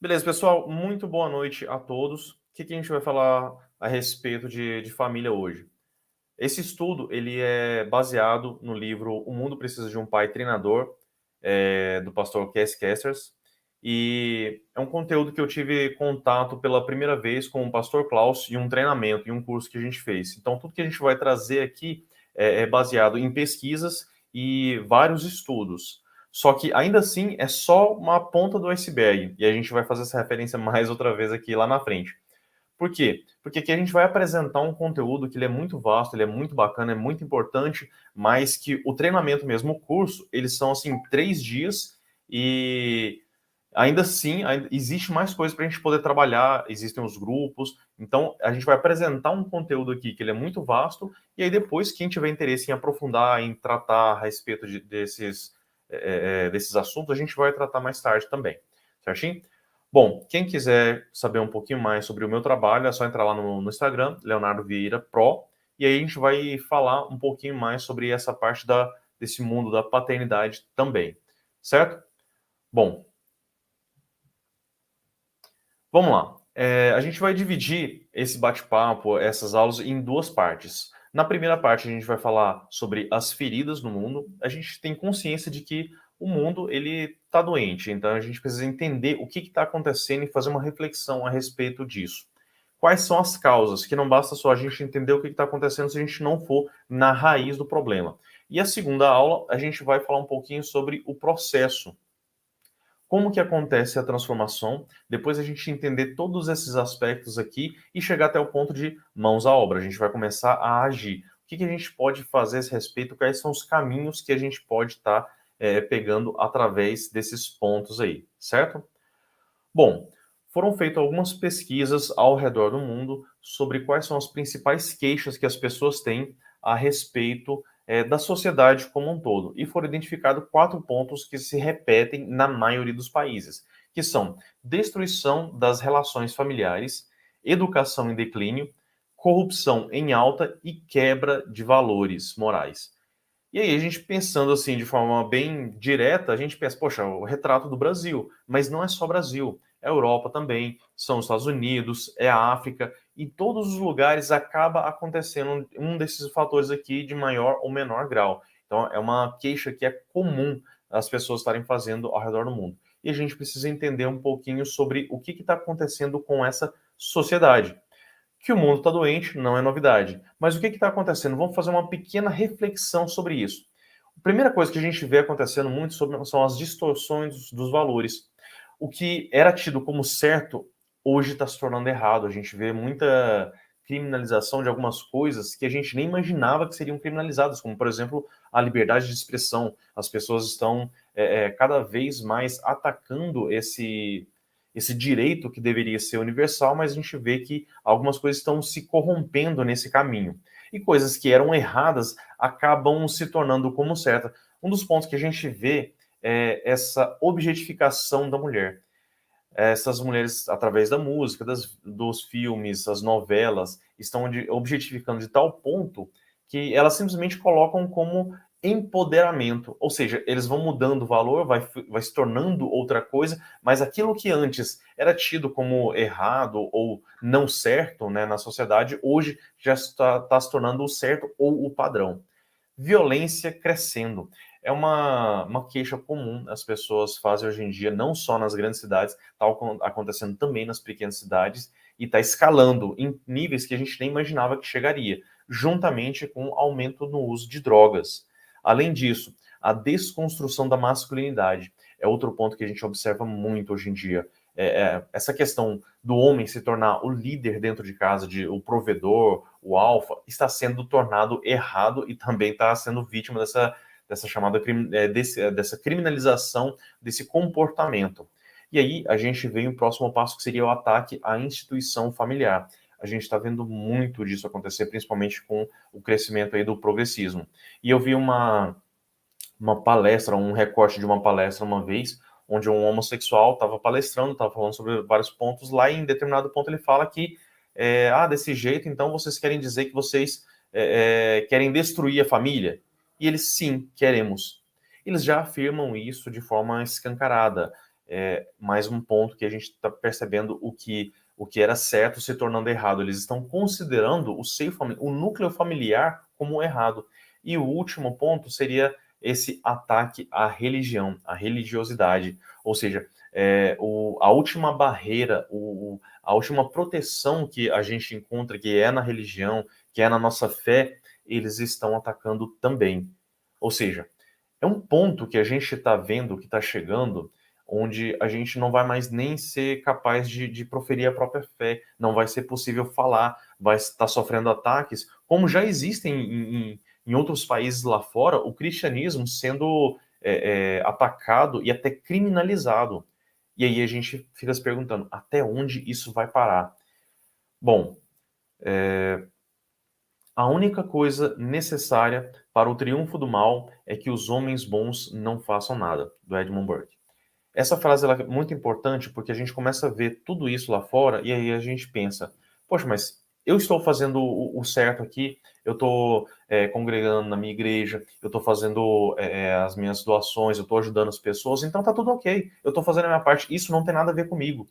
Beleza, pessoal, muito boa noite a todos. O que que a gente vai falar a respeito de família hoje? Esse estudo, ele é baseado no livro O Mundo Precisa de um Pai Treinador, do pastor Cass Kessers, e é um conteúdo que eu tive contato pela primeira vez com o pastor Klaus em um treinamento, em um curso que a gente fez. Então, tudo que a gente vai trazer aqui é baseado em pesquisas e vários estudos. Só que, ainda assim, é só uma ponta do iceberg, e a gente vai fazer essa referência mais outra vez aqui lá na frente. Por quê? Porque aqui a gente vai apresentar um conteúdo que ele é muito vasto, ele é muito bacana, é muito importante, mas que o treinamento mesmo, o curso, eles são assim 3 dias e ainda assim existe mais coisas para a gente poder trabalhar, existem os grupos, então a gente vai apresentar um conteúdo aqui que ele é muito vasto e aí depois quem tiver interesse em aprofundar, em tratar a respeito desses assuntos, a gente vai tratar mais tarde também, certinho? Bom, quem quiser saber um pouquinho mais sobre o meu trabalho, é só entrar lá no Instagram, Leonardo Vieira Pro, e aí a gente vai falar um pouquinho mais sobre essa parte desse mundo da paternidade também, certo? Bom, vamos lá. A gente vai dividir esse bate-papo, essas aulas, em duas partes. Na primeira parte, a gente vai falar sobre as feridas no mundo. A gente tem consciência de que o mundo ele está doente, então a gente precisa entender o que está acontecendo e fazer uma reflexão a respeito disso. Quais são as causas? Que não basta só a gente entender o que está acontecendo se a gente não for na raiz do problema. E a segunda aula, a gente vai falar um pouquinho sobre o processo, como que acontece a transformação, depois a gente entender todos esses aspectos aqui e chegar até o ponto de mãos à obra. A gente vai começar a agir. O que que a gente pode fazer a esse respeito? Quais são os caminhos que a gente pode estar pegando através desses pontos aí, certo? Bom, foram feitas algumas pesquisas ao redor do mundo sobre quais são as principais queixas que as pessoas têm a respeito da sociedade como um todo. E foram identificados 4 pontos que se repetem na maioria dos países, que são destruição das relações familiares, educação em declínio, corrupção em alta e quebra de valores morais. E aí, a gente pensando assim de forma bem direta, a gente pensa, poxa, o retrato do Brasil, mas não é só Brasil, é Europa também, são os Estados Unidos, é a África, e todos os lugares acaba acontecendo um desses fatores aqui de maior ou menor grau. Então, é uma queixa que é comum as pessoas estarem fazendo ao redor do mundo. E a gente precisa entender um pouquinho sobre o que está acontecendo com essa sociedade. Que o mundo está doente não é novidade. Mas o que está acontecendo? Vamos fazer uma pequena reflexão sobre isso. A primeira coisa que a gente vê acontecendo muito são as distorções dos valores. O que era tido como certo, hoje está se tornando errado. A gente vê muita criminalização de algumas coisas que a gente nem imaginava que seriam criminalizadas, como, por exemplo, a liberdade de expressão. As pessoas estão cada vez mais atacando esse direito que deveria ser universal, mas a gente vê que algumas coisas estão se corrompendo nesse caminho. E coisas que eram erradas acabam se tornando como certas. Um dos pontos que a gente vê é essa objetificação da mulher. Essas mulheres, através da música, dos filmes, as novelas, estão objetificando de tal ponto que elas simplesmente colocam como empoderamento. Ou seja, eles vão mudando o valor, vai se tornando outra coisa, mas aquilo que antes era tido como errado ou não certo, né, na sociedade, hoje já está se tornando o certo ou o padrão. Violência crescendo. É uma queixa comum as pessoas fazem hoje em dia, não só nas grandes cidades, está acontecendo também nas pequenas cidades e está escalando em níveis que a gente nem imaginava que chegaria, juntamente com o aumento no uso de drogas. Além disso, a desconstrução da masculinidade é outro ponto que a gente observa muito hoje em dia. Essa questão do homem se tornar o líder dentro de casa, o provedor, o alfa, está sendo tornado errado e também está sendo vítima dessa chamada dessa criminalização desse comportamento. E aí a gente vem o próximo passo que seria o ataque à instituição familiar. A gente está vendo muito disso acontecer, principalmente com o crescimento aí do progressismo. E eu vi uma palestra, um recorte de uma palestra uma vez, onde um homossexual estava palestrando, estava falando sobre vários pontos lá, e em determinado ponto ele fala que, desse jeito, então vocês querem dizer que vocês querem destruir a família? E eles, sim, queremos. Eles já afirmam isso de forma escancarada. mais um ponto que a gente está percebendo o que era certo se tornando errado. Eles estão considerando o núcleo familiar como errado. E o último ponto seria esse ataque à religião, à religiosidade. Ou seja, a última barreira, a última proteção que a gente encontra, que é na religião, que é na nossa fé, eles estão atacando também. Ou seja, é um ponto que a gente está vendo que está chegando, onde a gente não vai mais nem ser capaz de proferir a própria fé, não vai ser possível falar, vai estar sofrendo ataques, como já existem em outros países lá fora, o cristianismo sendo atacado e até criminalizado. E aí a gente fica se perguntando, até onde isso vai parar? Bom, a única coisa necessária para o triunfo do mal é que os homens bons não façam nada, do Edmund Burke. Essa frase ela é muito importante porque a gente começa a ver tudo isso lá fora e aí a gente pensa, poxa, mas eu estou fazendo o certo aqui, eu estou congregando na minha igreja, eu estou fazendo as minhas doações, eu estou ajudando as pessoas, então tá tudo ok, eu estou fazendo a minha parte, isso não tem nada a ver comigo.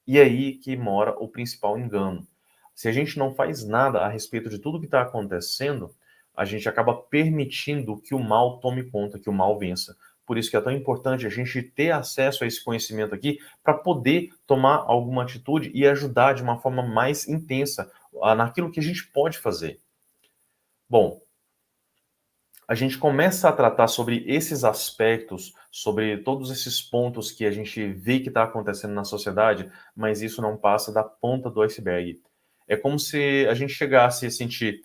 E aí que mora o principal engano. Se a gente não faz nada a respeito de tudo que está acontecendo, a gente acaba permitindo que o mal tome conta, que o mal vença. Por isso que é tão importante a gente ter acesso a esse conhecimento aqui para poder tomar alguma atitude e ajudar de uma forma mais intensa naquilo que a gente pode fazer. Bom, a gente começa a tratar sobre esses aspectos, sobre todos esses pontos que a gente vê que está acontecendo na sociedade, mas isso não passa da ponta do iceberg. É como se a gente chegasse a sentir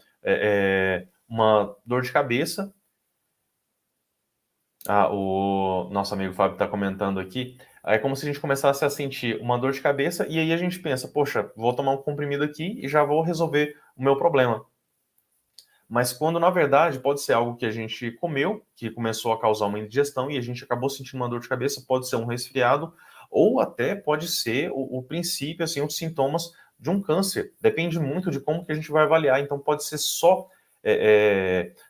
uma dor de cabeça. O nosso amigo Fábio está comentando aqui. É como se a gente começasse a sentir uma dor de cabeça e aí a gente pensa, poxa, vou tomar um comprimido aqui e já vou resolver o meu problema. Mas quando na verdade pode ser algo que a gente comeu, que começou a causar uma indigestão e a gente acabou sentindo uma dor de cabeça, pode ser um resfriado, ou até pode ser o princípio, assim, os sintomas de um câncer. Depende muito de como que a gente vai avaliar. Então pode ser só.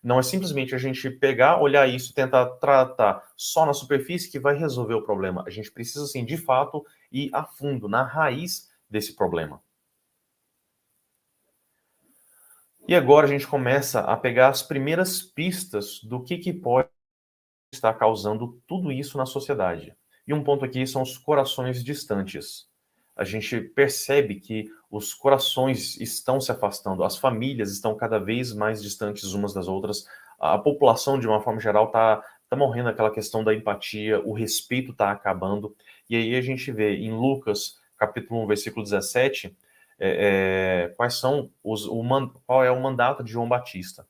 Não é simplesmente a gente pegar, olhar isso, tentar tratar só na superfície que vai resolver o problema. A gente precisa, assim, de fato, ir a fundo, na raiz desse problema. E agora a gente começa a pegar as primeiras pistas do que pode estar causando tudo isso na sociedade. E um ponto aqui são os corações distantes. A gente percebe que os corações estão se afastando, as famílias estão cada vez mais distantes umas das outras, a população, de uma forma geral, tá morrendo aquela questão da empatia, o respeito está acabando. E aí a gente vê em Lucas, capítulo 1, versículo 17, qual é o mandato de João Batista.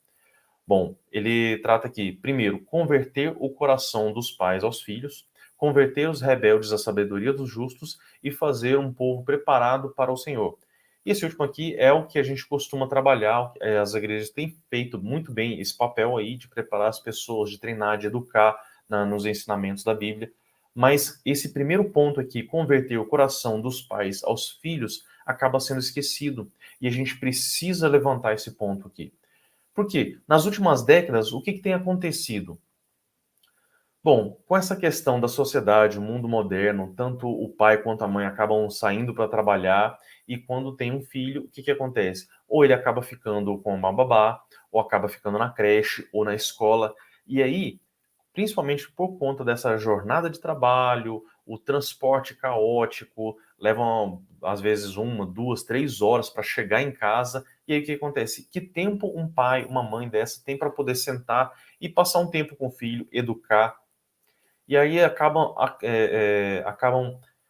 Bom, ele trata aqui, primeiro, converter o coração dos pais aos filhos, converter os rebeldes à sabedoria dos justos e fazer um povo preparado para o Senhor. E esse último aqui é o que a gente costuma trabalhar, as igrejas têm feito muito bem esse papel aí de preparar as pessoas, de treinar, de educar nos ensinamentos da Bíblia. Mas esse primeiro ponto aqui, converter o coração dos pais aos filhos, acaba sendo esquecido. E a gente precisa levantar esse ponto aqui. Por quê? Nas últimas décadas, o que tem acontecido? Bom, com essa questão da sociedade, o mundo moderno, tanto o pai quanto a mãe acabam saindo para trabalhar e quando tem um filho, o que acontece? Ou ele acaba ficando com uma babá, ou acaba ficando na creche ou na escola. E aí, principalmente por conta dessa jornada de trabalho, o transporte caótico, levam às vezes 1, 2, 3 horas para chegar em casa. E aí o que acontece? Que tempo um pai, uma mãe dessa tem para poder sentar e passar um tempo com o filho, educar? E aí acabam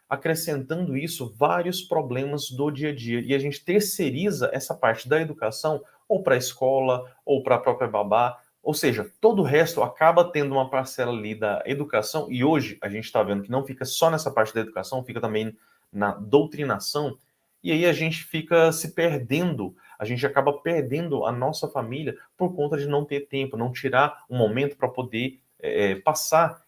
acrescentando isso vários problemas do dia a dia. E a gente terceiriza essa parte da educação ou para a escola ou para a própria babá. Ou seja, todo o resto acaba tendo uma parcela ali da educação. E hoje a gente está vendo que não fica só nessa parte da educação, fica também na doutrinação. E aí a gente fica se perdendo, a gente acaba perdendo a nossa família por conta de não ter tempo, não tirar um momento para poder passar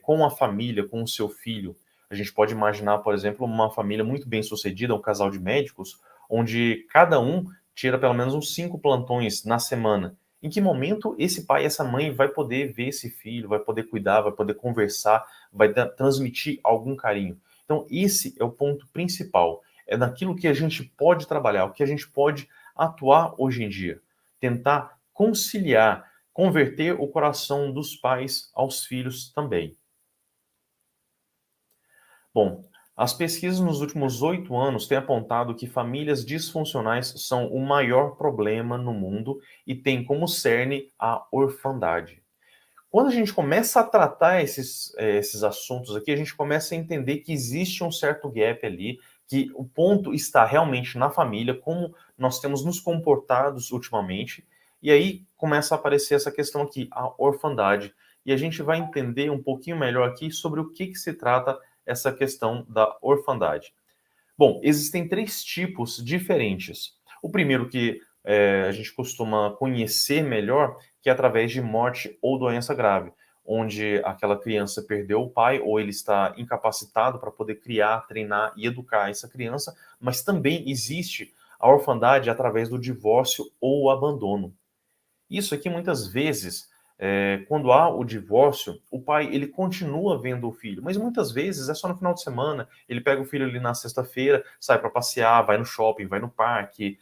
com a família, com o seu filho. A gente pode imaginar, por exemplo, uma família muito bem sucedida, um casal de médicos, onde cada um tira pelo menos uns 5 plantões na semana. Em que momento esse pai e essa mãe vai poder ver esse filho, vai poder cuidar, vai poder conversar, vai transmitir algum carinho. Então, esse é o ponto principal. É naquilo que a gente pode trabalhar, o que a gente pode atuar hoje em dia. Tentar conciliar, converter o coração dos pais aos filhos também. Bom, as pesquisas nos últimos 8 anos têm apontado que famílias disfuncionais são o maior problema no mundo e têm como cerne a orfandade. Quando a gente começa a tratar esses assuntos aqui, a gente começa a entender que existe um certo gap ali, que o ponto está realmente na família, como nós temos nos comportados ultimamente, e aí começa a aparecer essa questão aqui, a orfandade. E a gente vai entender um pouquinho melhor aqui sobre o que se trata essa questão da orfandade. Bom, existem 3 tipos diferentes. O primeiro que a gente costuma conhecer melhor, que é através de morte ou doença grave, onde aquela criança perdeu o pai ou ele está incapacitado para poder criar, treinar e educar essa criança, mas também existe a orfandade através do divórcio ou o abandono. Isso aqui muitas vezes, quando há o divórcio, o pai ele continua vendo o filho, mas muitas vezes é só no final de semana. Ele pega o filho ali na sexta-feira, sai para passear, vai no shopping, vai no parque,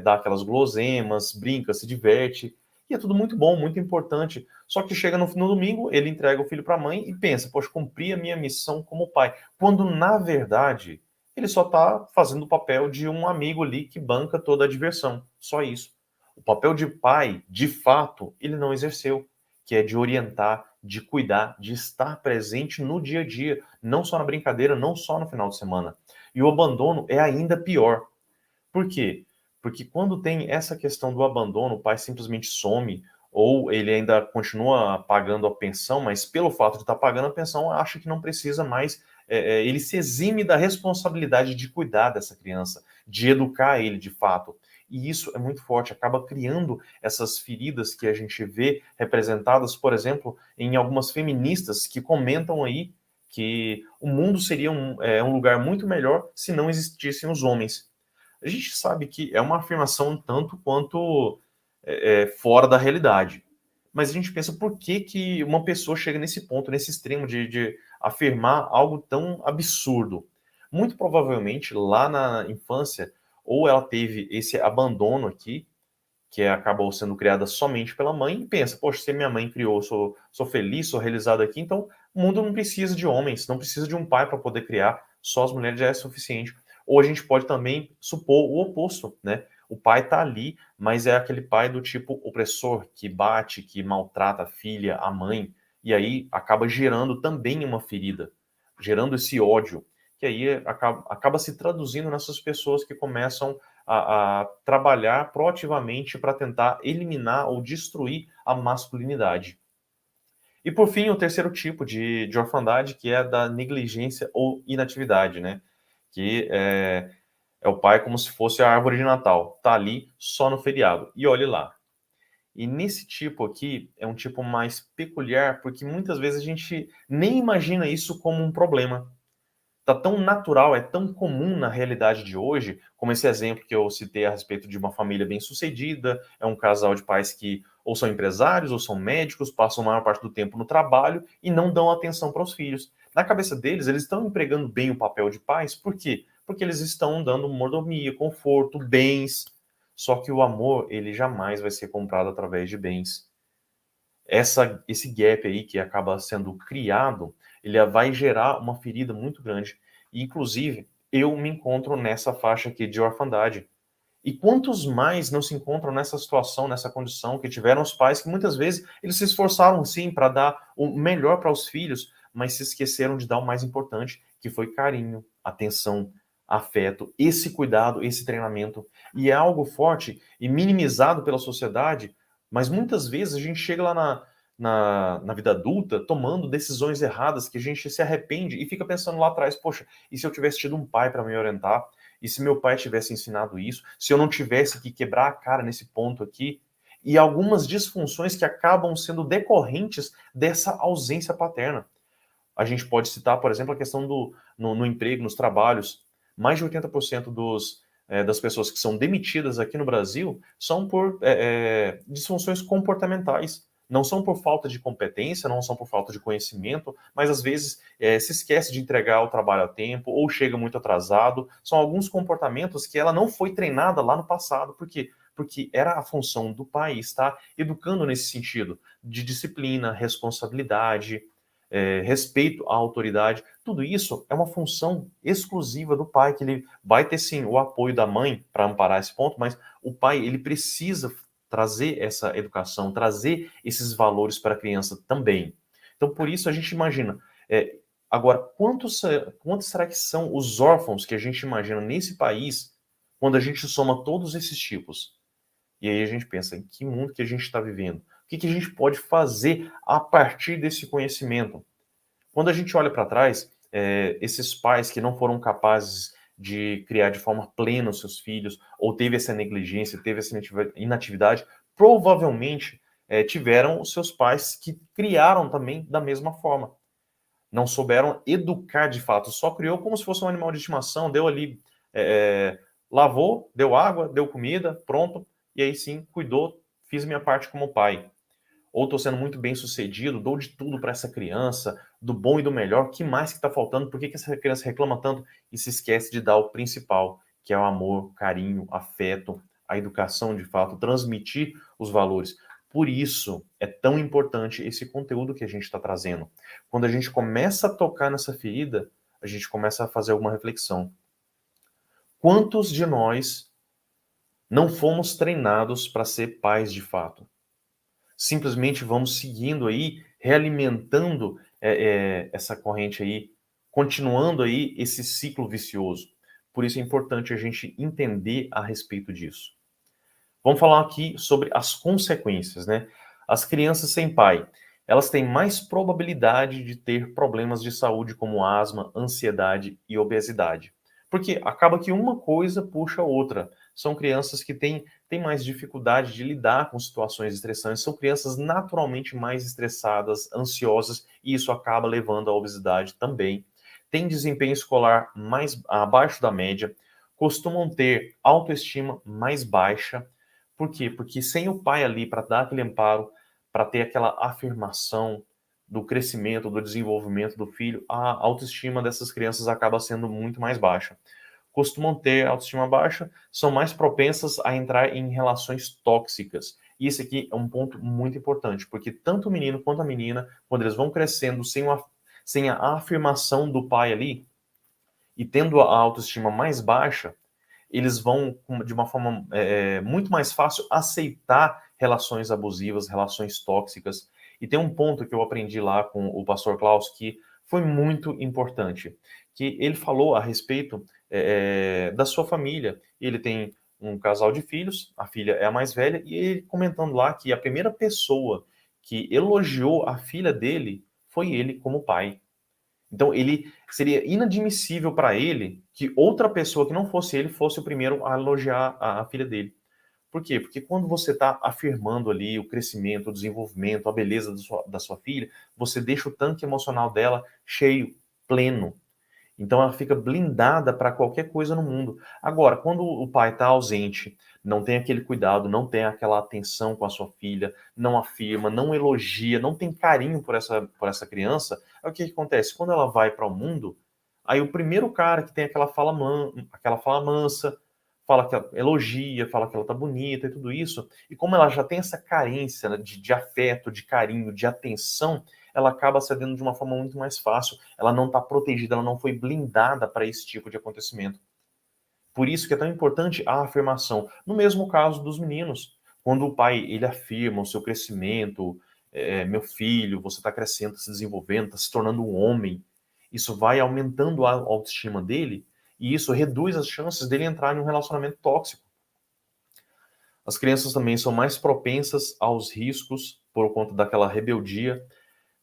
dá aquelas guloseimas, brinca, se diverte. E é tudo muito bom, muito importante. Só que chega no domingo, ele entrega o filho para a mãe e pensa, poxa, cumpri a minha missão como pai. Quando, na verdade, ele só está fazendo o papel de um amigo ali que banca toda a diversão. Só isso. O papel de pai, de fato, ele não exerceu, que é de orientar, de cuidar, de estar presente no dia a dia, não só na brincadeira, não só no final de semana. E o abandono é ainda pior. Por quê? Porque quando tem essa questão do abandono, o pai simplesmente some, ou ele ainda continua pagando a pensão, mas pelo fato de estar pagando a pensão, acha que não precisa mais, ele se exime da responsabilidade de cuidar dessa criança, de educar ele de fato. E isso é muito forte, acaba criando essas feridas que a gente vê representadas, por exemplo, em algumas feministas que comentam aí que o mundo seria um lugar muito melhor se não existissem os homens. A gente sabe que é uma afirmação um tanto quanto fora da realidade. Mas a gente pensa por que, que uma pessoa chega nesse ponto, nesse extremo de afirmar algo tão absurdo. Muito provavelmente lá na infância, ou ela teve esse abandono aqui, que acabou sendo criada somente pela mãe, e pensa, poxa, se minha mãe criou, sou feliz, sou realizado aqui, então o mundo não precisa de homens, não precisa de um pai para poder criar, só as mulheres já é suficiente. Ou a gente pode também supor o oposto, né? O pai está ali, mas é aquele pai do tipo opressor, que bate, que maltrata a filha, a mãe, e aí acaba gerando também uma ferida, gerando esse ódio, que aí acaba se traduzindo nessas pessoas que começam a trabalhar proativamente para tentar eliminar ou destruir a masculinidade. E por fim, o terceiro tipo de orfandade, que é a da negligência ou inatividade, né? Que é o pai como se fosse a árvore de Natal, tá ali só no feriado, e olhe lá. E nesse tipo aqui, é um tipo mais peculiar, porque muitas vezes a gente nem imagina isso como um problema. Tá tão natural, é tão comum na realidade de hoje, como esse exemplo que eu citei a respeito de uma família bem-sucedida, é um casal de pais que ou são empresários ou são médicos, passam a maior parte do tempo no trabalho e não dão atenção para os filhos. Na cabeça deles, eles estão empregando bem o papel de pais, por quê? Porque eles estão dando mordomia, conforto, bens. Só que o amor, ele jamais vai ser comprado através de bens. Esse gap aí que acaba sendo criado, ele vai gerar uma ferida muito grande. E, inclusive, eu me encontro nessa faixa aqui de orfandade. E quantos mais não se encontram nessa situação, nessa condição, que tiveram os pais que muitas vezes eles se esforçaram sim para dar o melhor para os filhos, mas se esqueceram de dar o mais importante, que foi carinho, atenção, afeto, esse cuidado, esse treinamento. E é algo forte e minimizado pela sociedade, mas muitas vezes a gente chega lá na vida adulta tomando decisões erradas que a gente se arrepende e fica pensando lá atrás, poxa, e se eu tivesse tido um pai para me orientar? E se meu pai tivesse ensinado isso? Se eu não tivesse que quebrar a cara nesse ponto aqui? E algumas disfunções que acabam sendo decorrentes dessa ausência paterna. A gente pode citar, por exemplo, a questão no emprego, nos trabalhos. Mais de 80% das pessoas que são demitidas aqui no Brasil são por disfunções comportamentais. Não são por falta de competência, não são por falta de conhecimento, mas às vezes se esquece de entregar o trabalho a tempo ou chega muito atrasado. São alguns comportamentos que ela não foi treinada lá no passado. Por quê? Porque era a função do pai estar educando nesse sentido de disciplina, responsabilidade, respeito à autoridade. Tudo isso é uma função exclusiva do pai, que ele vai ter sim o apoio da mãe para amparar esse ponto, mas o pai ele precisa trazer essa educação, trazer esses valores para a criança também. Então, por isso a gente imagina. Agora, quantos será que são os órfãos que a gente imagina nesse país quando a gente soma todos esses tipos? E aí a gente pensa, em que mundo que a gente está vivendo? O que, que a gente pode fazer a partir desse conhecimento? Quando a gente olha para trás, esses pais que não foram capazes de criar de forma plena os seus filhos, ou teve essa negligência, teve essa inatividade, provavelmente tiveram os seus pais que criaram também da mesma forma. Não souberam educar de fato, só criou como se fosse um animal de estimação, deu ali, lavou, deu água, deu comida, pronto, e aí sim, cuidou, fiz minha parte como pai. Ou estou sendo muito bem sucedido, dou de tudo para essa criança, do bom e do melhor, o que mais que está faltando? Por que, que essa criança reclama tanto e se esquece de dar o principal, que é o amor, carinho, afeto, a educação de fato, transmitir os valores. Por isso é tão importante esse conteúdo que a gente está trazendo. Quando a gente começa a tocar nessa ferida, a gente começa a fazer alguma reflexão. Quantos de nós não fomos treinados para ser pais de fato? Simplesmente vamos seguindo aí, realimentando essa corrente aí, continuando aí esse ciclo vicioso. Por isso é importante a gente entender a respeito disso. Vamos falar aqui sobre as consequências, né? As crianças sem pai, elas têm mais probabilidade de ter problemas de saúde como asma, ansiedade e obesidade. Porque acaba que uma coisa puxa a outra. São crianças que têm mais dificuldade de lidar com situações estressantes, são crianças naturalmente mais estressadas, ansiosas, e isso acaba levando à obesidade também. Tem desempenho escolar mais abaixo da média, costumam ter autoestima mais baixa. Por quê? Porque sem o pai ali para dar aquele amparo, para ter aquela afirmação do crescimento, do desenvolvimento do filho, a autoestima dessas crianças acaba sendo muito mais baixa. Costumam ter autoestima baixa, são mais propensas a entrar em relações tóxicas. E esse aqui é um ponto muito importante, porque tanto o menino quanto a menina, quando eles vão crescendo sem a afirmação do pai ali, e tendo a autoestima mais baixa, eles vão, de uma forma muito mais fácil, aceitar relações abusivas, relações tóxicas. E tem um ponto que eu aprendi lá com o pastor Klaus que foi muito importante, que ele falou a respeito da sua família. Ele tem um casal de filhos, a filha é a mais velha, e ele comentando lá que a primeira pessoa que elogiou a filha dele foi ele como pai. Então, ele seria inadmissível para ele que outra pessoa que não fosse ele fosse o primeiro a elogiar a filha dele. Por quê? Porque quando você está afirmando ali o crescimento, o desenvolvimento, a beleza da sua filha, você deixa o tanque emocional dela cheio, pleno. Então ela fica blindada para qualquer coisa no mundo. Agora, quando o pai está ausente, não tem aquele cuidado, não tem aquela atenção com a sua filha, não afirma, não elogia, não tem carinho por essa criança, aí o que acontece? Quando ela vai para o mundo, aí o primeiro cara que tem aquela fala mansa, fala que ela elogia, fala que ela tá bonita e tudo isso, e como ela já tem essa carência, né, de afeto, de carinho, de atenção, ela acaba cedendo de uma forma muito mais fácil. Ela não está protegida, ela não foi blindada para esse tipo de acontecimento. Por isso que é tão importante a afirmação. No mesmo caso dos meninos, quando o pai ele afirma o seu crescimento, meu filho, você está crescendo, está se desenvolvendo, está se tornando um homem, isso vai aumentando a autoestima dele e isso reduz as chances dele entrar em um relacionamento tóxico. As crianças também são mais propensas aos riscos por conta daquela rebeldia,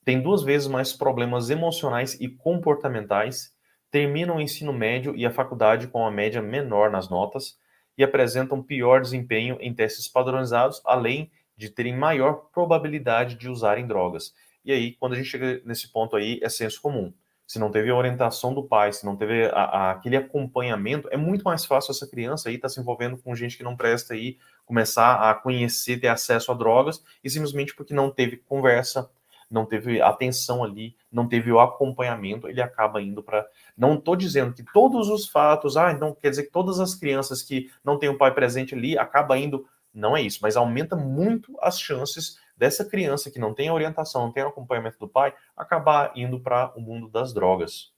têm 2 vezes mais problemas emocionais e comportamentais, terminam o ensino médio e a faculdade com uma média menor nas notas e apresentam pior desempenho em testes padronizados, além de terem maior probabilidade de usarem drogas. E aí, quando a gente chega nesse ponto aí, é senso comum. Se não teve a orientação do pai, se não teve aquele acompanhamento, é muito mais fácil essa criança aí estar se envolvendo com gente que não presta aí, começar a conhecer, ter acesso a drogas, e simplesmente porque não teve conversa, não teve atenção ali, não teve o acompanhamento, ele acaba indo para... Não estou dizendo que todos os fatos, então quer dizer que todas as crianças que não têm o pai presente ali, acaba indo... Não é isso, mas aumenta muito as chances dessa criança que não tem a orientação, não tem o acompanhamento do pai, acabar indo para o mundo das drogas.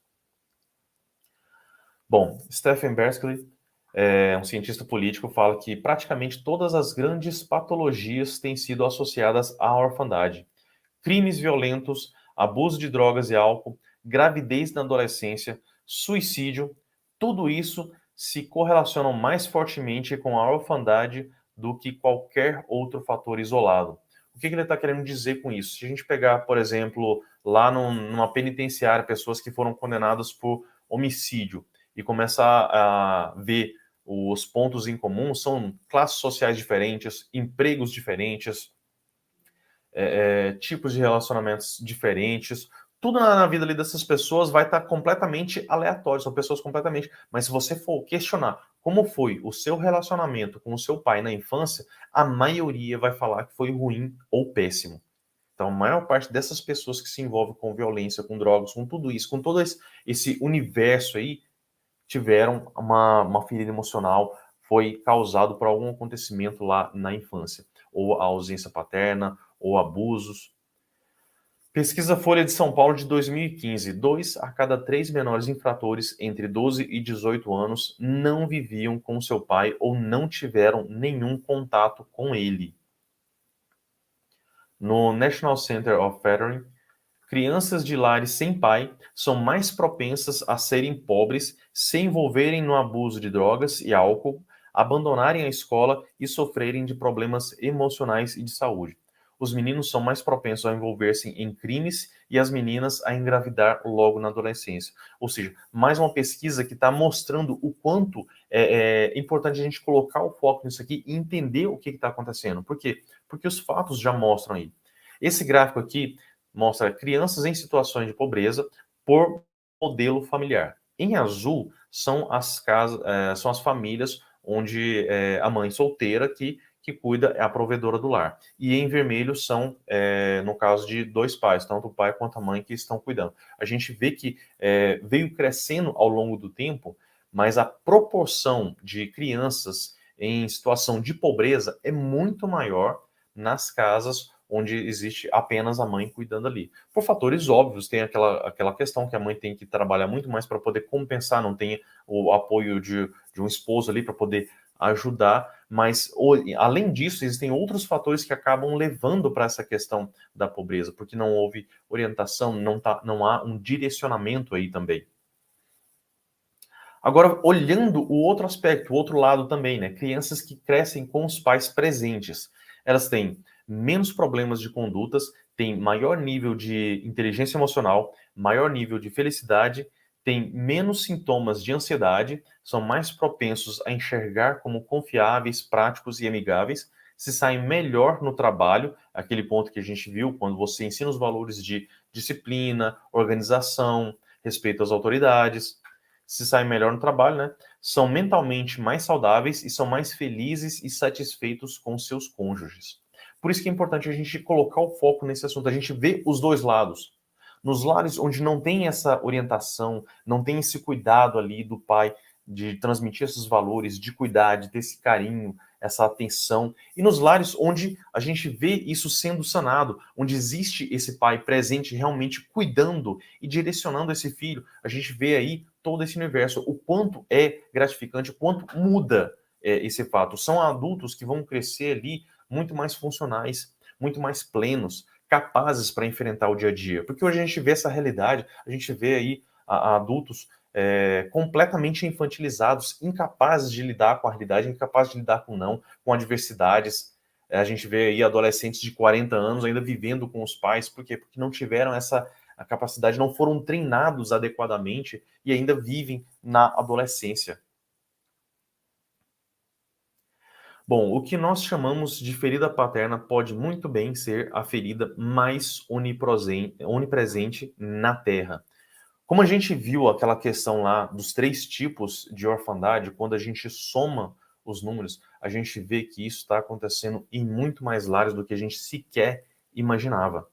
Bom, Stephen Berskley, um cientista político, fala que praticamente todas as grandes patologias têm sido associadas à orfandade. Crimes violentos, abuso de drogas e álcool, gravidez na adolescência, suicídio, tudo isso se correlacionam mais fortemente com a orfandade do que qualquer outro fator isolado. O que ele está querendo dizer com isso? Se a gente pegar, por exemplo, lá numa penitenciária, pessoas que foram condenadas por homicídio e começar a ver os pontos em comum, são classes sociais diferentes, empregos diferentes, tipos de relacionamentos diferentes. Tudo na vida ali dessas pessoas vai estar completamente aleatório, são pessoas completamente... Mas se você for questionar como foi o seu relacionamento com o seu pai na infância, a maioria vai falar que foi ruim ou péssimo. Então, a maior parte dessas pessoas que se envolvem com violência, com drogas, com tudo isso, com todo esse universo aí, tiveram uma ferida emocional, foi causado por algum acontecimento lá na infância, ou a ausência paterna, ou abusos. Pesquisa Folha de São Paulo de 2015, 2 a cada 3 menores infratores entre 12 e 18 anos não viviam com seu pai ou não tiveram nenhum contato com ele. No National Center of Veterans, crianças de lares sem pai são mais propensas a serem pobres, se envolverem no abuso de drogas e álcool, abandonarem a escola e sofrerem de problemas emocionais e de saúde. Os meninos são mais propensos a envolver-se em crimes e as meninas a engravidar logo na adolescência. Ou seja, mais uma pesquisa que está mostrando o quanto é importante a gente colocar o foco nisso aqui e entender o que está acontecendo. Por quê? Porque os fatos já mostram aí. Esse gráfico aqui mostra crianças em situações de pobreza por modelo familiar. Em azul são as casas, são as famílias onde a mãe solteira que cuida é a provedora do lar. E em vermelho são, no caso de dois pais, tanto o pai quanto a mãe que estão cuidando. A gente vê que veio crescendo ao longo do tempo, mas a proporção de crianças em situação de pobreza é muito maior nas casas onde existe apenas a mãe cuidando ali. Por fatores óbvios, tem aquela questão que a mãe tem que trabalhar muito mais para poder compensar, não tem o apoio de um esposo ali para poder ajudar, mas além disso, existem outros fatores que acabam levando para essa questão da pobreza, porque não houve orientação, não há um direcionamento aí também. Agora, olhando o outro aspecto, o outro lado também, né? Crianças que crescem com os pais presentes, elas têm menos problemas de condutas, têm maior nível de inteligência emocional, maior nível de felicidade, têm menos sintomas de ansiedade, são mais propensos a enxergar como confiáveis, práticos e amigáveis, se saem melhor no trabalho, aquele ponto que a gente viu, quando você ensina os valores de disciplina, organização, respeito às autoridades, se saem melhor no trabalho, né? São mentalmente mais saudáveis e são mais felizes e satisfeitos com seus cônjuges. Por isso que é importante a gente colocar o foco nesse assunto, a gente ver os dois lados. Nos lares onde não tem essa orientação, não tem esse cuidado ali do pai de transmitir esses valores, de cuidar, de ter esse carinho, essa atenção. E nos lares onde a gente vê isso sendo sanado, onde existe esse pai presente realmente cuidando e direcionando esse filho, a gente vê aí todo esse universo, o quanto é gratificante, o quanto muda esse fato. São adultos que vão crescer ali muito mais funcionais, muito mais plenos, capazes para enfrentar o dia a dia. Porque hoje a gente vê essa realidade, a gente vê aí adultos completamente infantilizados, incapazes de lidar com a realidade, incapazes de lidar com adversidades. A gente vê aí adolescentes de 40 anos ainda vivendo com os pais, por quê? Porque não tiveram a capacidade, não foram treinados adequadamente e ainda vivem na adolescência. Bom, o que nós chamamos de ferida paterna pode muito bem ser a ferida mais onipresente na Terra. Como a gente viu aquela questão lá dos 3 tipos de orfandade, quando a gente soma os números, a gente vê que isso está acontecendo em muito mais lares do que a gente sequer imaginava.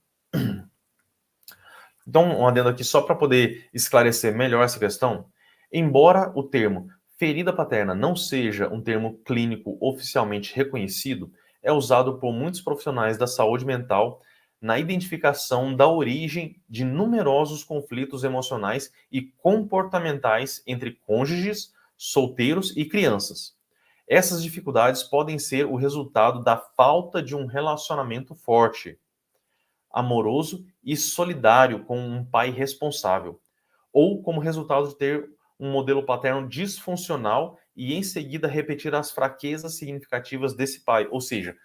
Então, um adendo aqui só para poder esclarecer melhor essa questão. Embora o termo ferida paterna não seja um termo clínico oficialmente reconhecido, é usado por muitos profissionais da saúde mental na identificação da origem de numerosos conflitos emocionais e comportamentais entre cônjuges, solteiros e crianças. Essas dificuldades podem ser o resultado da falta de um relacionamento forte, amoroso e solidário com um pai responsável, ou como resultado de ter um modelo paterno disfuncional e em seguida repetir as fraquezas significativas desse pai, ou seja,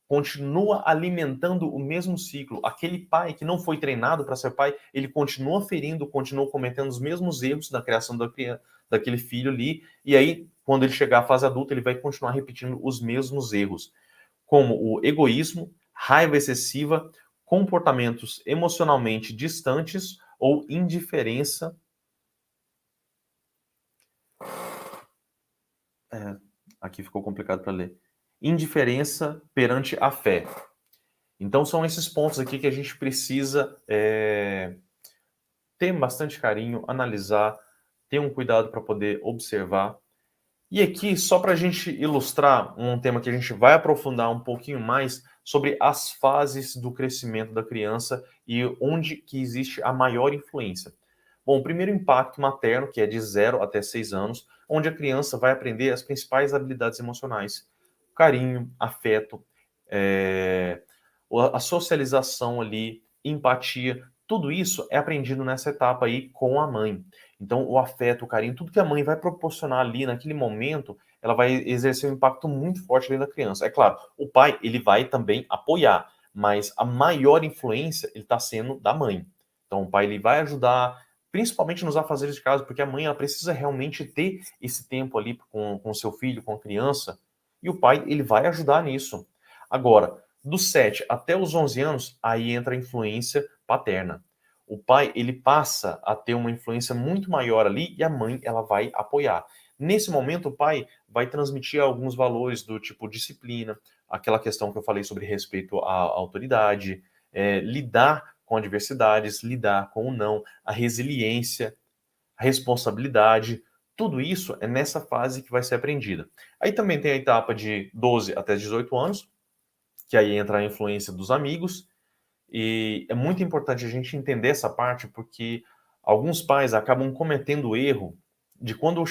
continua alimentando o mesmo ciclo. Aquele pai que não foi treinado para ser pai, ele continua ferindo, continua cometendo os mesmos erros da criação da criança, daquele filho ali, e aí, quando ele chegar à fase adulta, ele vai continuar repetindo os mesmos erros, como o egoísmo, raiva excessiva, comportamentos emocionalmente distantes ou indiferença. Aqui ficou complicado para ler. Indiferença perante a fé. Então são esses pontos aqui que a gente precisa ter bastante carinho, analisar, ter um cuidado para poder observar. E aqui, só para a gente ilustrar um tema que a gente vai aprofundar um pouquinho mais sobre as fases do crescimento da criança e onde que existe a maior influência. Bom, o primeiro impacto materno, que é de 0 até 6 anos, onde a criança vai aprender as principais habilidades emocionais. Carinho, afeto, é, a socialização ali, empatia, tudo isso é aprendido nessa etapa aí com a mãe. Então, o afeto, o carinho, tudo que a mãe vai proporcionar ali naquele momento, ela vai exercer um impacto muito forte ali na criança. É claro, o pai, ele vai também apoiar, mas a maior influência, ele está sendo da mãe. Então, o pai, ele vai ajudar, principalmente nos afazeres de casa, porque a mãe, ela precisa realmente ter esse tempo ali com o seu filho, com a criança, e o pai, ele vai ajudar nisso. Agora, dos 7 até os 11 anos, aí entra a influência paterna. O pai, ele passa a ter uma influência muito maior ali e a mãe, ela vai apoiar. Nesse momento, o pai vai transmitir alguns valores do tipo disciplina, aquela questão que eu falei sobre respeito à autoridade, lidar com adversidades, lidar com o não, a resiliência, a responsabilidade, tudo isso é nessa fase que vai ser aprendida. Aí também tem a etapa de 12 até 18 anos, que aí entra a influência dos amigos, e é muito importante a gente entender essa parte, porque alguns pais acabam cometendo o erro de quando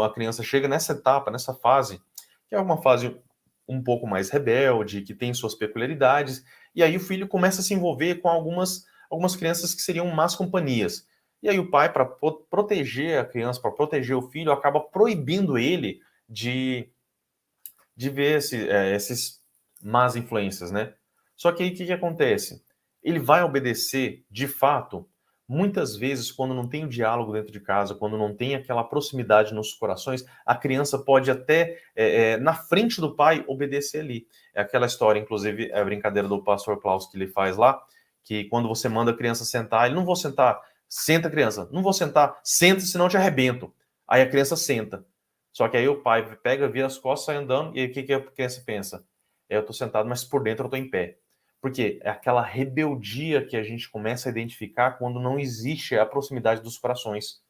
a criança chega nessa etapa, nessa fase, que é uma fase um pouco mais rebelde, que tem suas peculiaridades, e aí o filho começa a se envolver com algumas crianças que seriam más companhias. E aí o pai, para proteger a criança, para proteger o filho, acaba proibindo ele de ver esses más influências, né? Só que aí o que acontece? Ele vai obedecer, de fato, muitas vezes, quando não tem o diálogo dentro de casa, quando não tem aquela proximidade nos corações, a criança pode até, na frente do pai, obedecer ali. É aquela história, inclusive, é a brincadeira do pastor Klaus que ele faz lá, que quando você manda a criança sentar, ele não vou sentar, senta criança, não vou sentar, senta senão eu te arrebento. Aí a criança senta. Só que aí o pai pega, vira as costas, sai andando, e aí o que a criança pensa? Eu tô sentado, mas por dentro eu tô em pé. Porque é aquela rebeldia que a gente começa a identificar quando não existe a proximidade dos corações.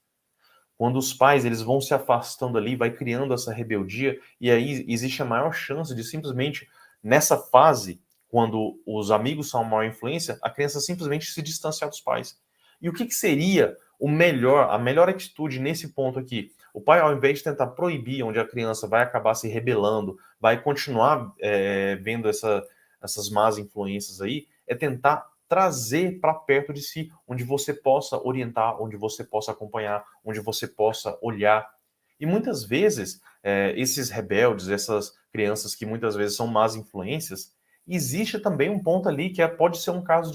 Quando os pais eles vão se afastando ali, vai criando essa rebeldia, e aí existe a maior chance de simplesmente, nessa fase, quando os amigos são a maior influência, a criança simplesmente se distanciar dos pais. E o que seria a melhor atitude nesse ponto aqui? O pai, ao invés de tentar proibir, onde a criança vai acabar se rebelando, vai continuar vendo essas más influências aí, é tentar trazer para perto de si, onde você possa orientar, onde você possa acompanhar, onde você possa olhar. E muitas vezes, esses rebeldes, essas crianças que muitas vezes são más influências, existe também um ponto ali que pode ser um caso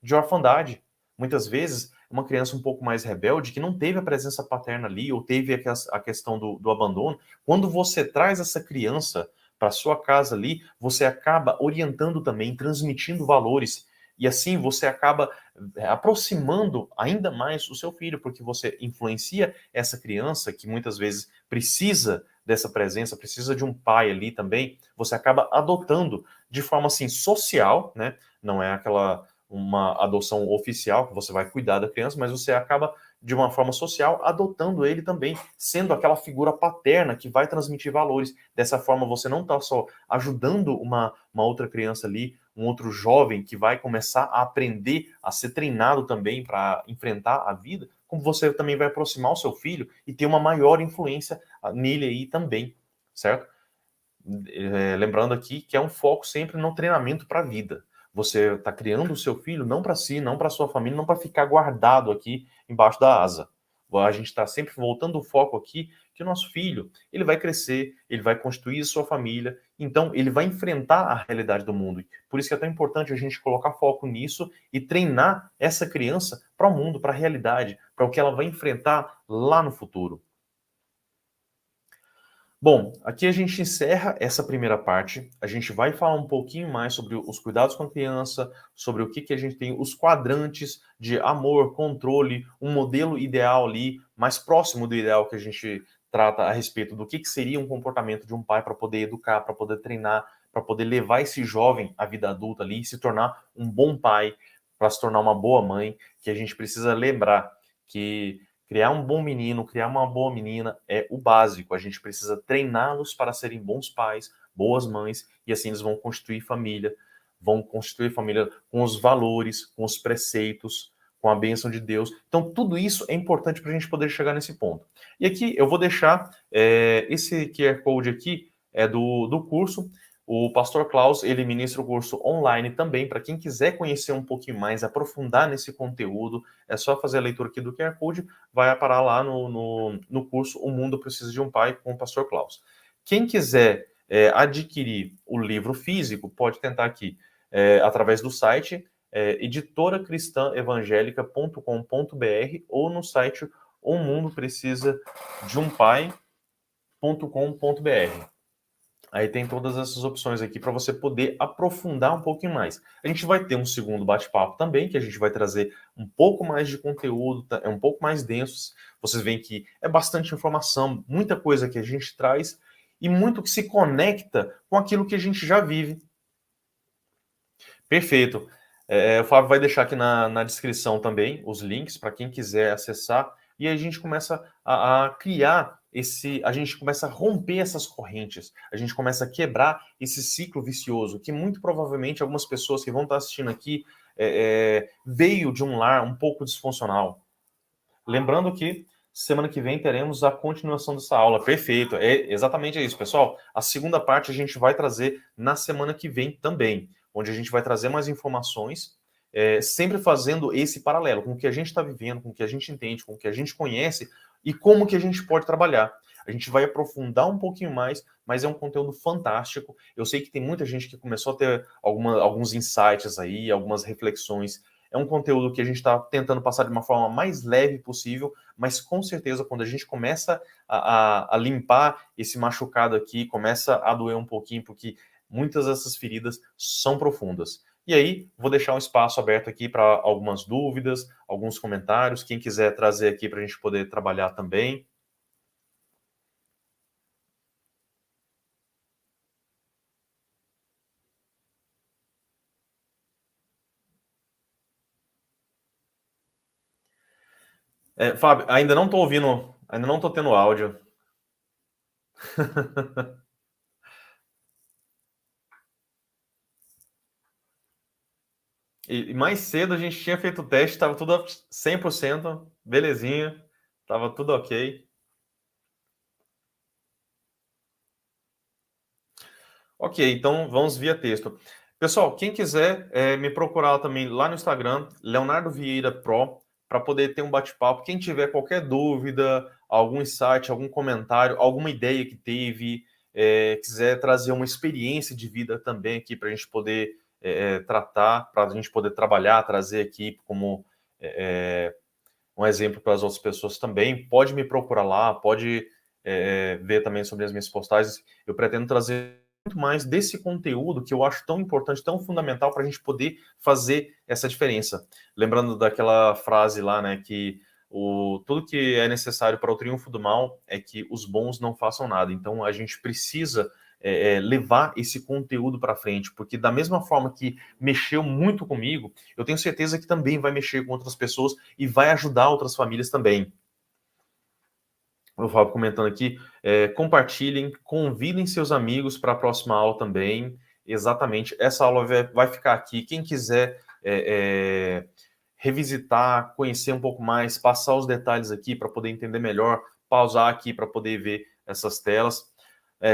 de orfandade. Muitas vezes, uma criança um pouco mais rebelde, que não teve a presença paterna ali, ou teve a questão do abandono, quando você traz essa criança para sua casa ali, você acaba orientando também, transmitindo valores, e assim você acaba aproximando ainda mais o seu filho, porque você influencia essa criança que muitas vezes precisa dessa presença, precisa de um pai ali também, você acaba adotando de forma assim social, né? Não é aquela uma adoção oficial que você vai cuidar da criança, mas você acaba de uma forma social adotando ele também, sendo aquela figura paterna que vai transmitir valores. Dessa forma você não está só ajudando uma outra criança ali, um outro jovem que vai começar a aprender a ser treinado também para enfrentar a vida, como você também vai aproximar o seu filho e ter uma maior influência nele aí também, certo? Lembrando aqui que é um foco sempre no treinamento para a vida. Você está criando o seu filho não para si, não para sua família, não para ficar guardado aqui embaixo da asa. A gente está sempre voltando o foco aqui que o nosso filho, ele vai crescer, ele vai constituir sua família, então ele vai enfrentar a realidade do mundo. Por isso que é tão importante a gente colocar foco nisso e treinar essa criança para o mundo, para a realidade, para o que ela vai enfrentar lá no futuro. Bom, aqui a gente encerra essa primeira parte. A gente vai falar um pouquinho mais sobre os cuidados com a criança, sobre o que, que a gente tem, os quadrantes de amor, controle, um modelo ideal ali, mais próximo do ideal que a gente trata a respeito do que seria um comportamento de um pai para poder educar, para poder treinar, para poder levar esse jovem à vida adulta ali e se tornar um bom pai, para se tornar uma boa mãe, que a gente precisa lembrar que criar um bom menino, criar uma boa menina é o básico. A gente precisa treiná-los para serem bons pais, boas mães, e assim eles vão constituir família com os valores, com os preceitos, com a bênção de Deus. Então, tudo isso é importante para a gente poder chegar nesse ponto. E aqui eu vou deixar esse QR Code aqui, é do curso. O Pastor Klaus, ele ministra o curso online também, para quem quiser conhecer um pouquinho mais, aprofundar nesse conteúdo, é só fazer a leitura aqui do QR Code, vai parar lá no curso O Mundo Precisa de um Pai, com o Pastor Klaus. Quem quiser adquirir o livro físico, pode tentar aqui, através do site editoracristãevangélica.com.br ou no site O Mundo Precisa de um Pai.com.br. Aí tem todas essas opções aqui para você poder aprofundar um pouquinho mais. A gente vai ter um segundo bate-papo também, que a gente vai trazer um pouco mais de conteúdo, é um pouco mais denso. Vocês veem que é bastante informação, muita coisa que a gente traz e muito que se conecta com aquilo que a gente já vive. Perfeito. O Fábio vai deixar aqui na descrição também os links para quem quiser acessar e a gente começa a criar a gente começa a romper essas correntes, a gente começa a quebrar esse ciclo vicioso, que muito provavelmente algumas pessoas que vão estar assistindo aqui veio de um lar um pouco disfuncional. Lembrando que semana que vem teremos a continuação dessa aula. Perfeito, é exatamente isso, pessoal. A segunda parte a gente vai trazer na semana que vem também, onde a gente vai trazer mais informações, sempre fazendo esse paralelo com o que a gente está vivendo, com o que a gente entende, com o que a gente conhece e como que a gente pode trabalhar. A gente vai aprofundar um pouquinho mais, mas é um conteúdo fantástico. Eu sei que tem muita gente que começou a ter alguns insights aí, algumas reflexões. É um conteúdo que a gente está tentando passar de uma forma mais leve possível, mas com certeza quando a gente começa a limpar esse machucado aqui, começa a doer um pouquinho, porque muitas dessas feridas são profundas. E aí, vou deixar um espaço aberto aqui para algumas dúvidas, alguns comentários, quem quiser trazer aqui para a gente poder trabalhar também. Fábio, ainda não estou ouvindo, ainda não estou tendo áudio. E mais cedo a gente tinha feito o teste, estava tudo 100%, belezinha, estava tudo ok. Ok, então vamos via texto. Pessoal, quem quiser me procurar também lá no Instagram, Leonardo Vieira Pro, para poder ter um bate-papo. Quem tiver qualquer dúvida, algum insight, algum comentário, alguma ideia que teve, quiser trazer uma experiência de vida também aqui para a gente poder tratar, para a gente poder trabalhar, trazer aqui como um exemplo para as outras pessoas também, pode me procurar lá, pode ver também sobre as minhas postagens. Eu pretendo trazer muito mais desse conteúdo que eu acho tão importante, tão fundamental para a gente poder fazer essa diferença. Lembrando daquela frase lá, né, que Tudo que é necessário para o triunfo do mal é que os bons não façam nada. Então a gente precisa levar esse conteúdo para frente, porque da mesma forma que mexeu muito comigo, eu tenho certeza que também vai mexer com outras pessoas e vai ajudar outras famílias também. O Fábio comentando aqui, compartilhem, convidem seus amigos para a próxima aula também. Exatamente, essa aula vai ficar aqui. Quem quiser revisitar, conhecer um pouco mais, passar os detalhes aqui para poder entender melhor, pausar aqui para poder ver essas telas.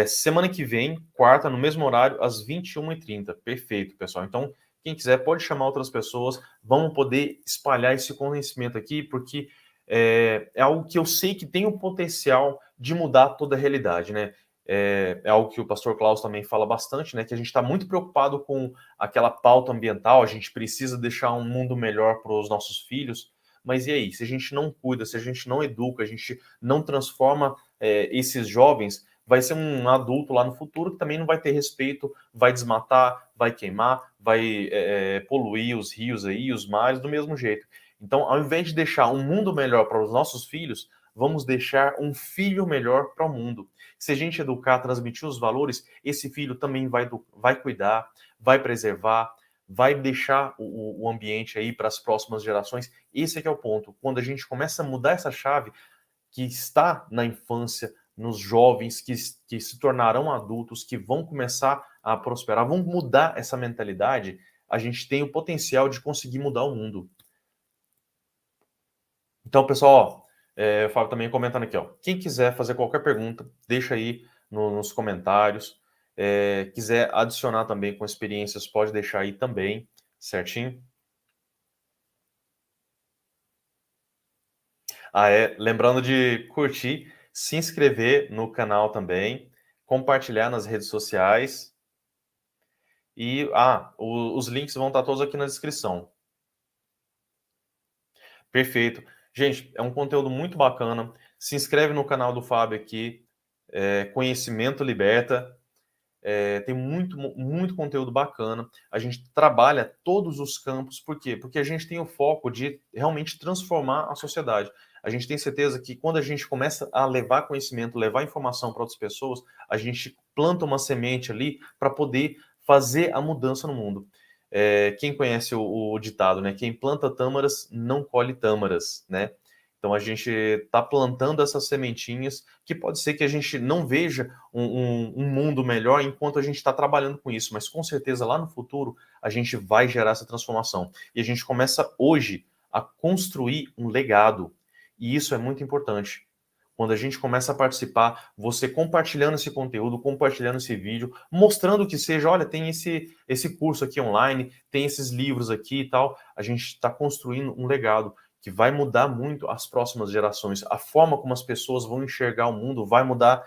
Semana que vem, quarta, no mesmo horário, às 21h30. Perfeito, pessoal. Então, quem quiser pode chamar outras pessoas. Vamos poder espalhar esse conhecimento aqui, porque é algo que eu sei que tem o potencial de mudar toda a realidade, né? É algo que o pastor Klaus também fala bastante, né? Que a gente está muito preocupado com aquela pauta ambiental, a gente precisa deixar um mundo melhor para os nossos filhos, mas e aí? Se a gente não cuida, se a gente não educa, a gente não transforma esses jovens, vai ser um adulto lá no futuro que também não vai ter respeito, vai desmatar, vai queimar, vai poluir os rios aí, os mares do mesmo jeito. Então, ao invés de deixar um mundo melhor para os nossos filhos, vamos deixar um filho melhor para o mundo. Se a gente educar, transmitir os valores, esse filho também vai cuidar, vai preservar, vai deixar o ambiente aí para as próximas gerações. Esse é que é o ponto. Quando a gente começa a mudar essa chave que está na infância, nos jovens que se tornarão adultos, que vão começar a prosperar, vão mudar essa mentalidade, a gente tem o potencial de conseguir mudar o mundo. Então, pessoal, o Fábio também comentando aqui, ó. Quem quiser fazer qualquer pergunta, deixa aí nos comentários. Quiser adicionar também com experiências, pode deixar aí também, certinho? Lembrando de curtir, se inscrever no canal também, compartilhar nas redes sociais. E os links vão estar todos aqui na descrição. Perfeito. Gente, é um conteúdo muito bacana. Se inscreve no canal do Fábio aqui, Conhecimento Liberta. Tem muito conteúdo bacana. A gente trabalha todos os campos. Por quê? Porque a gente tem o foco de realmente transformar a sociedade. A gente tem certeza que quando a gente começa a levar conhecimento, levar informação para outras pessoas, a gente planta uma semente ali para poder fazer a mudança no mundo. Quem conhece o ditado, né? Quem planta tâmaras não colhe tâmaras, né? Então a gente está plantando essas sementinhas que pode ser que a gente não veja um mundo melhor enquanto a gente está trabalhando com isso, mas com certeza lá no futuro a gente vai gerar essa transformação. E a gente começa hoje a construir um legado. E isso é muito importante. Quando a gente começa a participar, você compartilhando esse conteúdo, compartilhando esse vídeo, mostrando que seja, olha, tem esse curso aqui online, tem esses livros aqui e tal, a gente está construindo um legado que vai mudar muito as próximas gerações. A forma como as pessoas vão enxergar o mundo vai mudar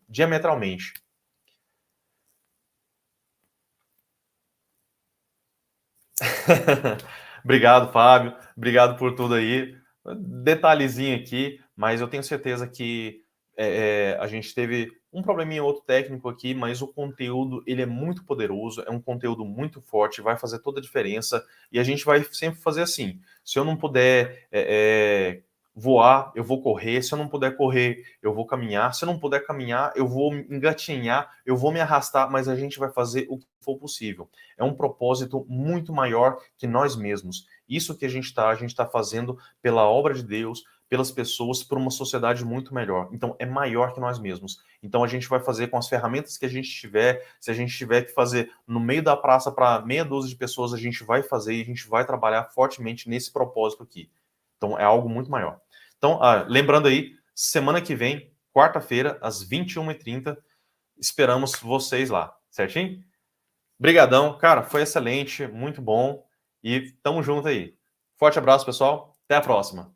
diametralmente. Obrigado, Fábio. Obrigado por tudo aí. Detalhezinho aqui, mas eu tenho certeza que a gente teve um probleminha ou outro técnico aqui, mas o conteúdo ele é muito poderoso, é um conteúdo muito forte, vai fazer toda a diferença e a gente vai sempre fazer assim. Se eu não puder voar, eu vou correr. Se eu não puder correr, eu vou caminhar. Se eu não puder caminhar, eu vou engatinhar, eu vou me arrastar, mas a gente vai fazer o que for possível. É um propósito muito maior que nós mesmos. Isso que a gente está fazendo pela obra de Deus, pelas pessoas, por uma sociedade muito melhor. Então, é maior que nós mesmos. Então, a gente vai fazer com as ferramentas que a gente tiver. Se a gente tiver que fazer no meio da praça para meia dúzia de pessoas, a gente vai fazer e a gente vai trabalhar fortemente nesse propósito aqui. Então, é algo muito maior. Então, lembrando aí, semana que vem, quarta-feira, às 21h30, esperamos vocês lá, certinho? Brigadão, cara, foi excelente, muito bom e tamo junto aí. Forte abraço, pessoal. Até a próxima.